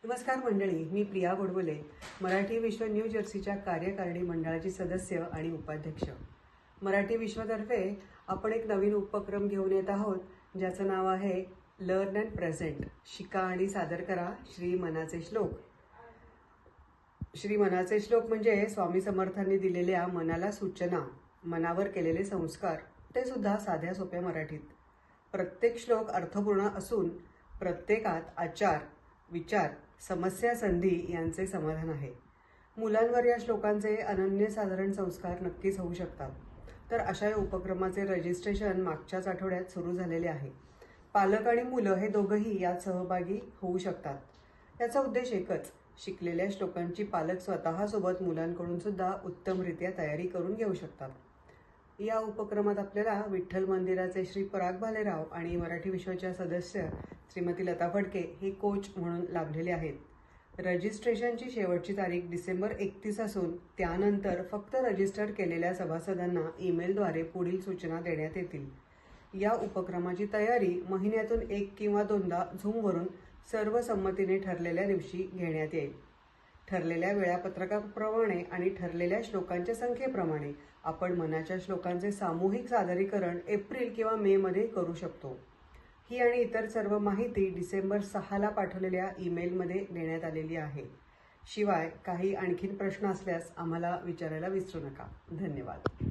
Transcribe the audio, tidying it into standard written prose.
नमस्कार मंडळी, मी प्रिया गोडबोले, मराठी विश्व न्यू जर्सीच्या कार्यकारिणी मंडळाची सदस्य आणि उपाध्यक्ष. मराठी विश्वतर्फे आपण एक नवीन उपक्रम घेऊन येत आहोत, ज्याचं नाव आहे लर्न अँड प्रेझेंट. शिका आणि सादर करा श्री मनाचे श्लोक. श्री मनाचे श्लोक म्हणजे स्वामी समर्थांनी दिलेल्या मनाला सूचना, मनावर केलेले संस्कार, ते सुद्धा साध्या सोप्या मराठीत. प्रत्येक श्लोक अर्थपूर्ण असून प्रत्येकात आचार, विचार, समस्या, संधी यांचे समाधान आहे. मुलांवर या श्लोकांचे अनन्यसाधारण संस्कार नक्कीच होऊ शकतात. तर अशा या उपक्रमाचे रजिस्ट्रेशन मागच्याच आठवड्यात सुरू झालेले आहे. पालक आणि मुलं हे दोघंही यात सहभागी होऊ शकतात. याचा उद्देश एकच, शिकलेल्या श्लोकांची पालक स्वतःसोबत मुलांकडून सुद्धा उत्तमरित्या तयारी करून घेऊ शकतात. या उपक्रमात आपल्याला विठ्ठल मंदिराचे श्री पराग भालेराव आणि मराठी विश्वाच्या सदस्य श्रीमती लता फडके हे कोच म्हणून लाभलेले आहेत. रजिस्ट्रेशनची शेवटची तारीख डिसेंबर 31 असून त्यानंतर फक्त रजिस्टर केलेल्या सभासदांना ईमेलद्वारे पुढील सूचना देण्यात येतील. या उपक्रमाची तयारी महिन्यातून 1 किंवा 2दा झूमवरून सर्वसंमतीने ठरलेल्या दिवशी घेण्यात येईल. ठरलेल्या वेळापत्रकाप्रमाणे आणि ठरलेल्या श्लोकांच्या संख्येप्रमाणे आपण मनाच्या श्लोकांचे सामूहिक सादरीकरण एप्रिल किंवा मे मध्ये करू शकतो. ही आणि इतर सर्व माहिती डिसेंबर 6ला पाठवलेल्या ईमेलमध्ये देण्यात आलेली आहे. शिवाय काही आणखीन प्रश्न असल्यास आम्हाला विचारायला विसरू नका. धन्यवाद.